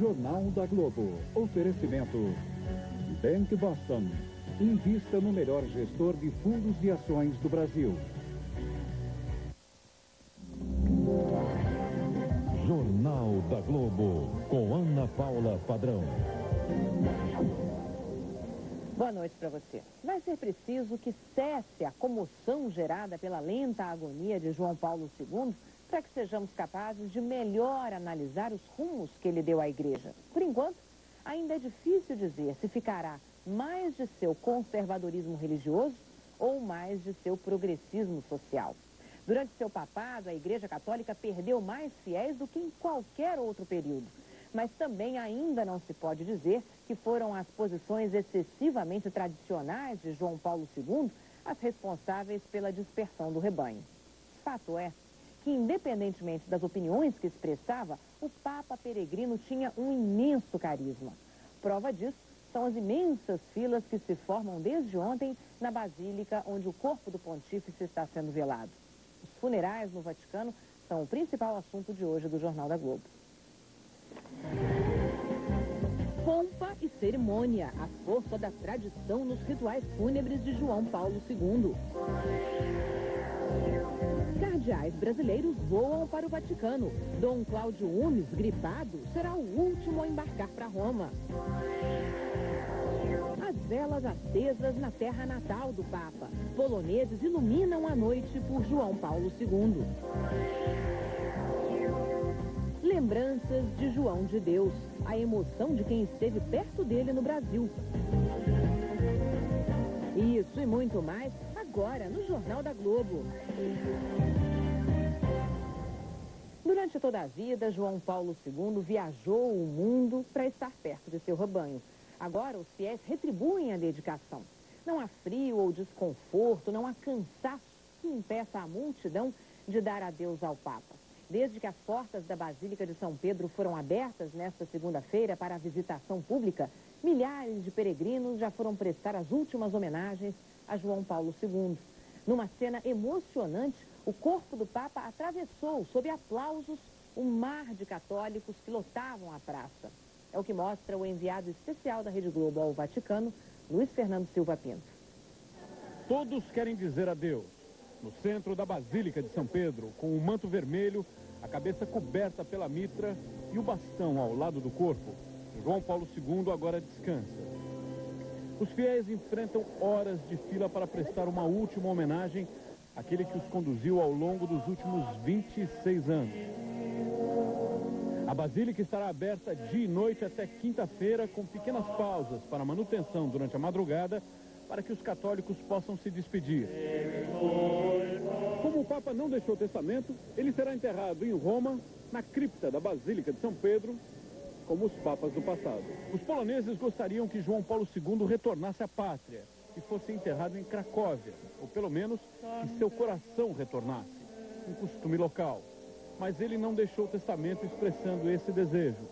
Jornal da Globo. Oferecimento. Bank Boston. Invista no melhor gestor de fundos de ações do Brasil. Jornal da Globo, com Ana Paula Padrão. Boa noite para você. Vai ser preciso que cesse a comoção gerada pela lenta agonia de João Paulo II para que sejamos capazes de melhor analisar os rumos que ele deu à igreja. Por enquanto, ainda é difícil dizer se ficará mais de seu conservadorismo religioso ou mais de seu progressismo social. Durante seu papado, a Igreja Católica perdeu mais fiéis do que em qualquer outro período. Mas também ainda não se pode dizer que foram as posições excessivamente tradicionais de João Paulo II as responsáveis pela dispersão do rebanho. Fato é que, independentemente das opiniões que expressava, o Papa peregrino tinha um imenso carisma. Prova disso são as imensas filas que se formam desde ontem na Basílica, onde o corpo do pontífice está sendo velado. Os funerais no Vaticano são o principal assunto de hoje do Jornal da Globo. Pompa e cerimônia, a força da tradição nos rituais fúnebres de João Paulo II. Cardeais brasileiros voam para o Vaticano. Dom Cláudio Umes, gripado, será o último a embarcar para Roma. As velas acesas na terra natal do Papa. Poloneses iluminam a noite por João Paulo II. Lembranças de João de Deus. A emoção de quem esteve perto dele no Brasil. Isso e muito mais agora no Jornal da Globo. Durante toda a vida, João Paulo II viajou o mundo para estar perto de seu rebanho. Agora, os fiéis retribuem a dedicação. Não há frio ou desconforto, não há cansaço que impeça a multidão de dar adeus ao Papa. Desde que as portas da Basílica de São Pedro foram abertas nesta segunda-feira para a visitação pública, milhares de peregrinos já foram prestar as últimas homenagens a João Paulo II. Numa cena emocionante, o corpo do Papa atravessou, sob aplausos, o mar de católicos que lotavam a praça. É o que mostra o enviado especial da Rede Globo ao Vaticano, Luiz Fernando Silva Pinto. Todos querem dizer adeus. No centro da Basílica de São Pedro, com o manto vermelho, a cabeça coberta pela mitra e o bastão ao lado do corpo, João Paulo II agora descansa. Os fiéis enfrentam horas de fila para prestar uma última homenagem àquele que os conduziu ao longo dos últimos 26 anos. A Basílica estará aberta dia e noite até quinta-feira, com pequenas pausas para manutenção durante a madrugada, para que os católicos possam se despedir. Como o Papa não deixou testamento, ele será enterrado em Roma, na cripta da Basílica de São Pedro, como os papas do passado. Os poloneses gostariam que João Paulo II retornasse à pátria e fosse enterrado em Cracóvia, ou pelo menos que seu coração retornasse, um costume local. Mas ele não deixou testamento expressando esse desejo.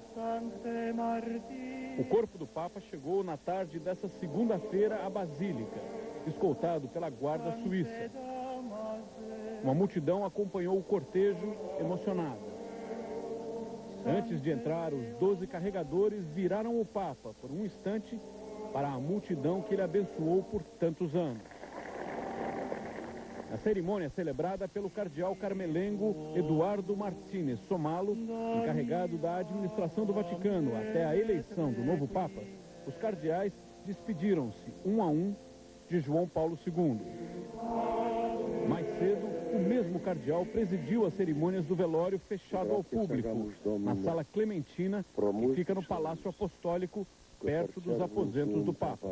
O corpo do Papa chegou na tarde dessa segunda-feira à Basílica, escoltado pela guarda suíça. Uma multidão acompanhou o cortejo emocionada. Antes de entrar, os 12 carregadores viraram o Papa por um instante para a multidão que ele abençoou por tantos anos. A cerimônia celebrada pelo cardeal carmelengo Eduardo Martínez Somalo, encarregado da administração do Vaticano até a eleição do novo Papa, os cardeais despediram-se um a um de João Paulo II. Mais cedo, o mesmo cardeal presidiu as cerimônias do velório fechado ao público, na Sala Clementina, que fica no Palácio Apostólico, perto dos aposentos do Papa.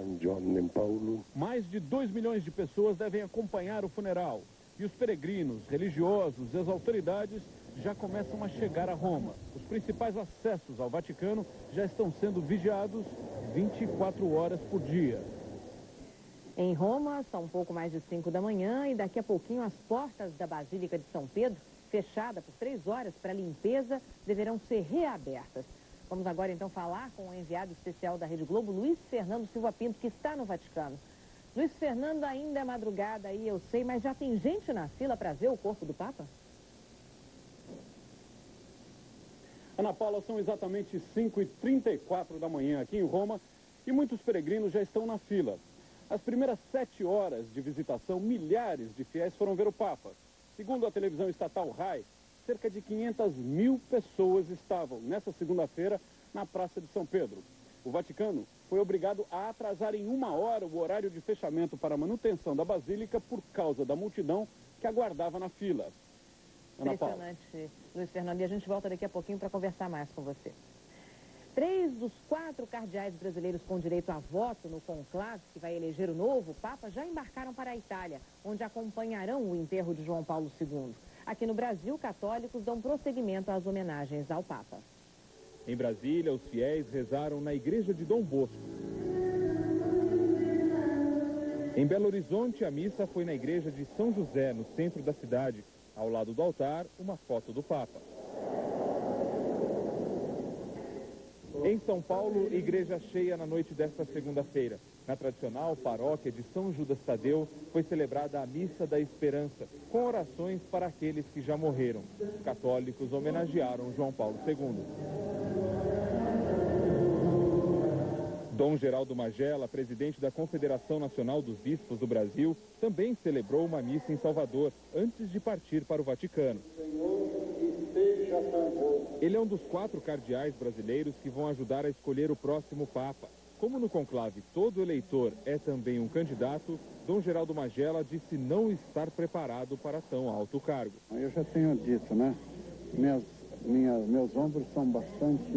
Mais de 2 milhões de pessoas devem acompanhar o funeral. E os peregrinos, religiosos e as autoridades já começam a chegar a Roma. Os principais acessos ao Vaticano já estão sendo vigiados 24 horas por dia. Em Roma, são um pouco mais de 5 da manhã e daqui a pouquinho as portas da Basílica de São Pedro, fechada por 3 horas para limpeza, deverão ser reabertas. Vamos agora então falar com o enviado especial da Rede Globo, Luiz Fernando Silva Pinto, que está no Vaticano. Luiz Fernando, ainda é madrugada aí, eu sei, mas já tem gente na fila para ver o corpo do Papa? Ana Paula, são exatamente 5h34 da manhã aqui em Roma e muitos peregrinos já estão na fila. As primeiras 7 horas de visitação, milhares de fiéis foram ver o Papa. Segundo a televisão estatal RAI, cerca de 500.000 pessoas estavam, nesta segunda-feira, na Praça de São Pedro. O Vaticano foi obrigado a atrasar em 1 hora o horário de fechamento para a manutenção da Basílica por causa da multidão que aguardava na fila. Ana Paula. Impressionante, Luiz Fernando. E a gente volta daqui a pouquinho para conversar mais com você. 3 dos 4 cardeais brasileiros com direito a voto no conclave, que vai eleger o novo Papa, já embarcaram para a Itália, onde acompanharão o enterro de João Paulo II. Aqui no Brasil, católicos dão prosseguimento às homenagens ao Papa. Em Brasília, os fiéis rezaram na igreja de Dom Bosco. Em Belo Horizonte, a missa foi na igreja de São José, no centro da cidade. Ao lado do altar, uma foto do Papa. Em São Paulo, igreja cheia na noite desta segunda-feira. Na tradicional paróquia de São Judas Tadeu, foi celebrada a Missa da Esperança, com orações para aqueles que já morreram. Os católicos homenagearam João Paulo II. Dom Geraldo Magela, presidente da Confederação Nacional dos Bispos do Brasil, também celebrou uma missa em Salvador, antes de partir para o Vaticano. Ele é um dos 4 cardeais brasileiros que vão ajudar a escolher o próximo Papa. Como no conclave todo eleitor é também um candidato, Dom Geraldo Magela disse não estar preparado para tão alto cargo. Eu já tenho dito, né? Meus ombros são bastante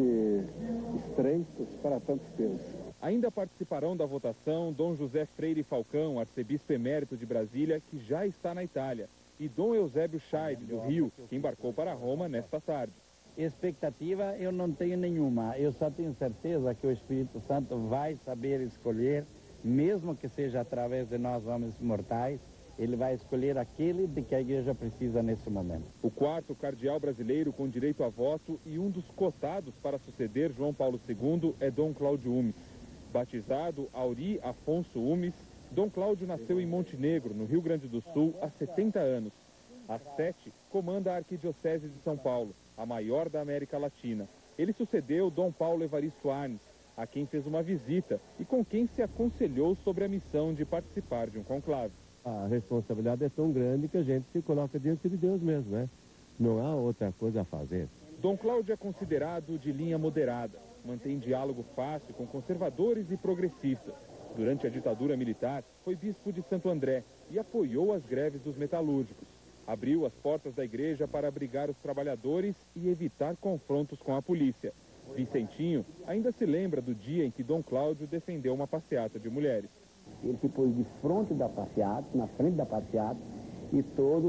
estreitos para tantos pesos. Ainda participarão da votação Dom José Freire Falcão, arcebispo emérito de Brasília, que já está na Itália, e Dom Eusébio Chaib, do Rio, que embarcou para Roma nesta tarde. Expectativa eu não tenho nenhuma. Eu só tenho certeza que o Espírito Santo vai saber escolher, mesmo que seja através de nós homens mortais, ele vai escolher aquele de que a igreja precisa nesse momento. O 4º cardeal brasileiro com direito a voto e um dos cotados para suceder João Paulo II é Dom Cláudio Umes. Batizado Auri Afonso Umes, Dom Cláudio nasceu em Montenegro, no Rio Grande do Sul, há 70 anos. Há 7, comanda a Arquidiocese de São Paulo, a maior da América Latina. Ele sucedeu Dom Paulo Evaristo Arnes, a quem fez uma visita e com quem se aconselhou sobre a missão de participar de um conclave. A responsabilidade é tão grande que a gente se coloca diante de Deus mesmo, né? Não há outra coisa a fazer. Dom Cláudio é considerado de linha moderada. Mantém diálogo fácil com conservadores e progressistas. Durante a ditadura militar, foi bispo de Santo André e apoiou as greves dos metalúrgicos. Abriu as portas da igreja para abrigar os trabalhadores e evitar confrontos com a polícia. Vicentinho ainda se lembra do dia em que Dom Cláudio defendeu uma passeata de mulheres. Ele se pôs de frente da passeata, na frente da passeata, e todos